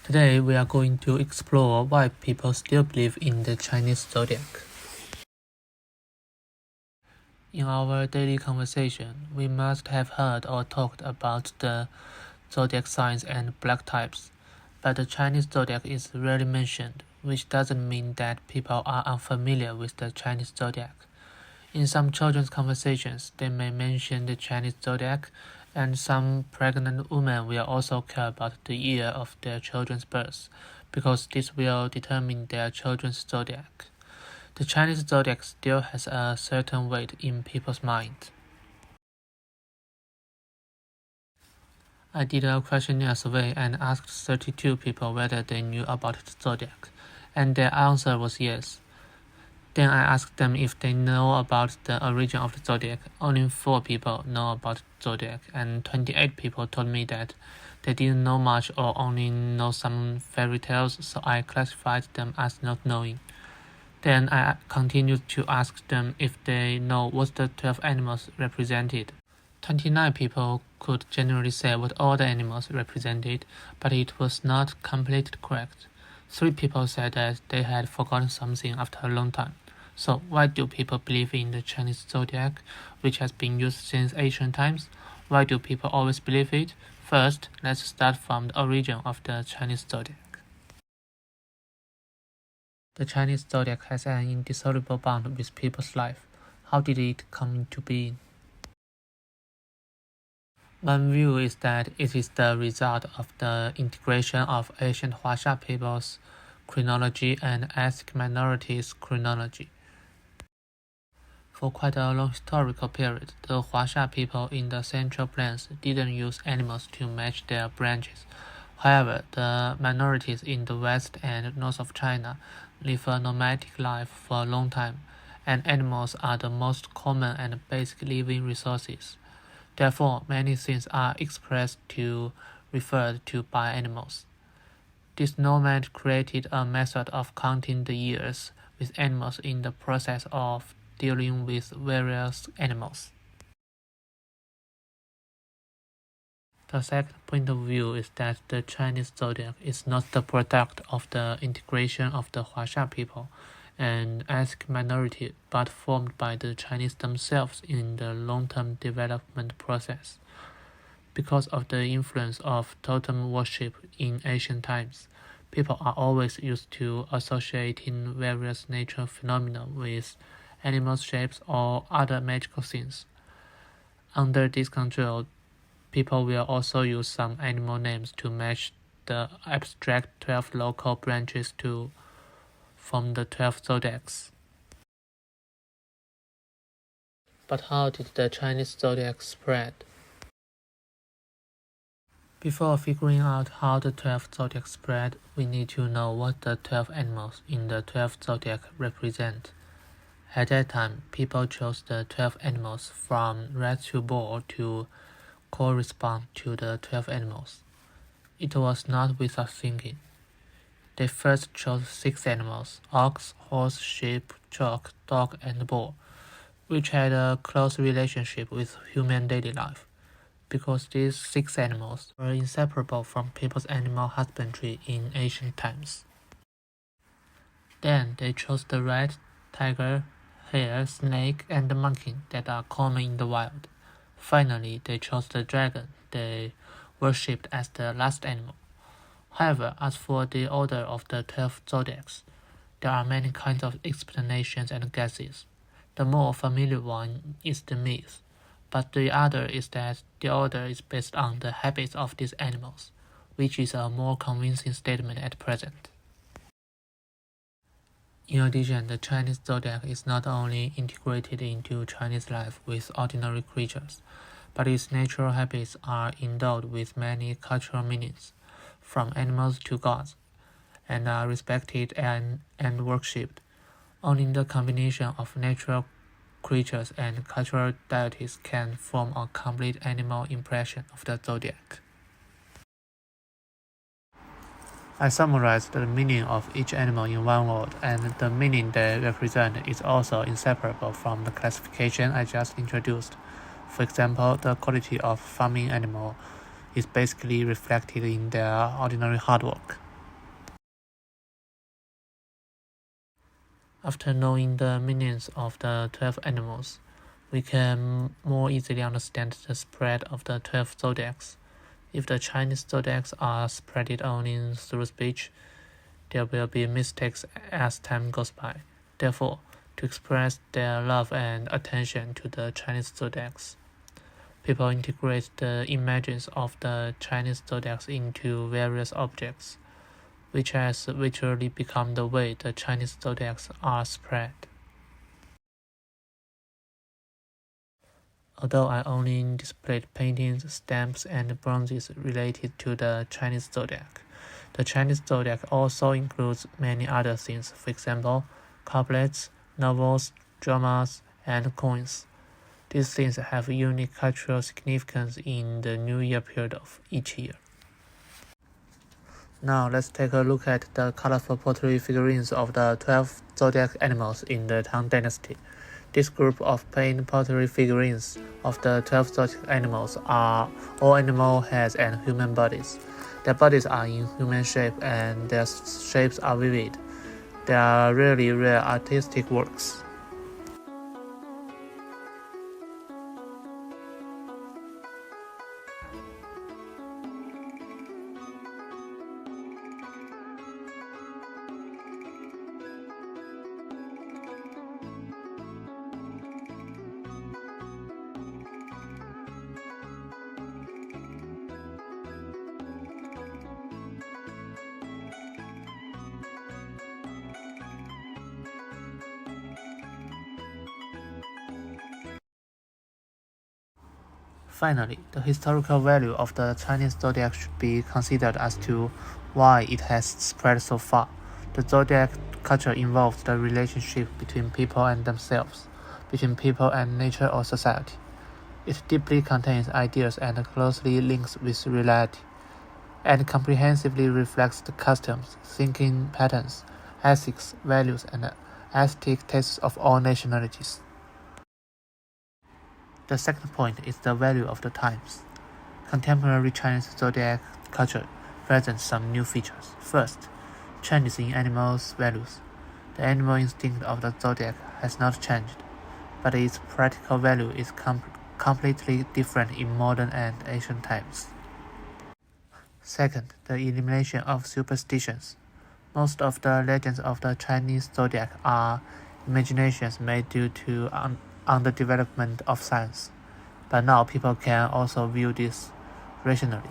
Today we are going to explore why people still believe in the Chinese zodiac. In our daily conversation, we must have heard or talked about the zodiac signs and black types, but the Chinese zodiac is rarely mentioned, which doesn't mean that people are unfamiliar with the Chinese zodiac. In some children's conversations, they may mention the Chinese zodiac, and some pregnant women will also care about the year of their children's birth, because this will determine their children's zodiac. The Chinese zodiac still has a certain weight in people's minds. I did a questionnaire survey and asked 32 people whether they knew about the zodiac, and their answer was yes. Then I asked them if they know about the origin of the zodiac. Only 4 people know about the zodiac, and 28 people told me that they didn't know much or only know some fairy tales, so I classified them as not knowing. Then I continued to ask them if they know what the 12 animals represented. 29 people could generally say what all the animals represented, but it was not completely correct. 3 people said that they had forgotten something after a long time. So why do people believe in the Chinese zodiac, which has been used since ancient times? Why do people always believe it? First, let's start from the origin of the Chinese zodiac. The Chinese zodiac has an indissoluble bond with people's life. How did it come into being? One view is that it is the result of the integration of ancient Huaxia people's chronology and ethnic minorities' chronology. For quite a long historical period, the Huaxia people in the Central Plains didn't use animals to match their branches. However, the minorities in the west and north of China live a nomadic life for a long time, and animals are the most common and basic living resources. Therefore, many things are expressed to referred to by animals. This nomad created a method of counting the years with animals in the process of dealing with various animals. The second point of view is that the Chinese zodiac is not the product of the integration of the Huaxia people and ethnic minority, but formed by the Chinese themselves in the long-term development process. Because of the influence of totem worship in ancient times, people are always used to associating various nature phenomena with animal shapes or other magical things. Under this control, people will also use some animal names to match the abstract 12 local branches to form the 12 zodiacs. But how did the Chinese zodiac spread? Before figuring out how the 12 zodiac spread, we need to know what the 12 animals in the 12 zodiac represent. At that time, people chose the 12 animals from red to bull to correspond to the 12 animals. It was not without thinking. They first chose 6 animals: ox, horse, sheep, chalk, dog, and bull, which had a close relationship with human daily life, because these 6 animals were inseparable from people's animal husbandry in ancient times. Then they chose the rat, tiger, hare, snake, and the monkey that are common in the wild. Finally, they chose the dragon they worshipped as the last animal. However, as for the order of the 12 zodiacs, there are many kinds of explanations and guesses. The more familiar one is the myth, but the other is that the order is based on the habits of these animals, which is a more convincing statement at present. In addition, the Chinese zodiac is not only integrated into Chinese life with ordinary creatures, but its natural habits are endowed with many cultural meanings, from animals to gods, and are respected and worshipped. Only the combination of natural creatures and cultural deities can form a complete animal impression of the zodiac. I summarized the meaning of each animal in one word, and the meaning they represent is also inseparable from the classification I just introduced. For example, the quality of farming animal is basically reflected in their ordinary hard work. After knowing the meanings of the 12 animals, we can more easily understand the spread of the 12 zodiacs. If the Chinese zodiacs are spread only through speech, there will be mistakes as time goes by. Therefore, to express their love and attention to the Chinese zodiacs, people integrate the images of the Chinese zodiacs into various objects, which has virtually become the way the Chinese zodiacs are spread. Although I only displayed paintings, stamps, and bronzes related to the Chinese zodiac, the Chinese zodiac also includes many other things, for example, couplets, novels, dramas, and coins. These things have unique cultural significance in the New Year period of each year. Now let's take a look at the colorful pottery figurines of the 12 zodiac animals in the Tang Dynasty. This group of paint pottery figurines of the 12 zodiac animals are all animal heads and human bodies. Their bodies are in human shape and their shapes are vivid. They are really rare artistic works. Finally, the historical value of the Chinese zodiac should be considered as to why it has spread so far. The zodiac culture involves the relationship between people and themselves, between people and nature or society. It deeply contains ideas and closely links with reality, and comprehensively reflects the customs, thinking patterns, ethics, values, and aesthetic tastes of all nationalities. The second point is the value of the times. Contemporary Chinese zodiac culture presents some new features. First, changes in animals' values. The animal instinct of the zodiac has not changed, but its practical value is completely different in modern and ancient times. Second, the elimination of superstitions. Most of the legends of the Chinese zodiac are imaginations made due to underdevelopment of science, but now people can also view this rationally.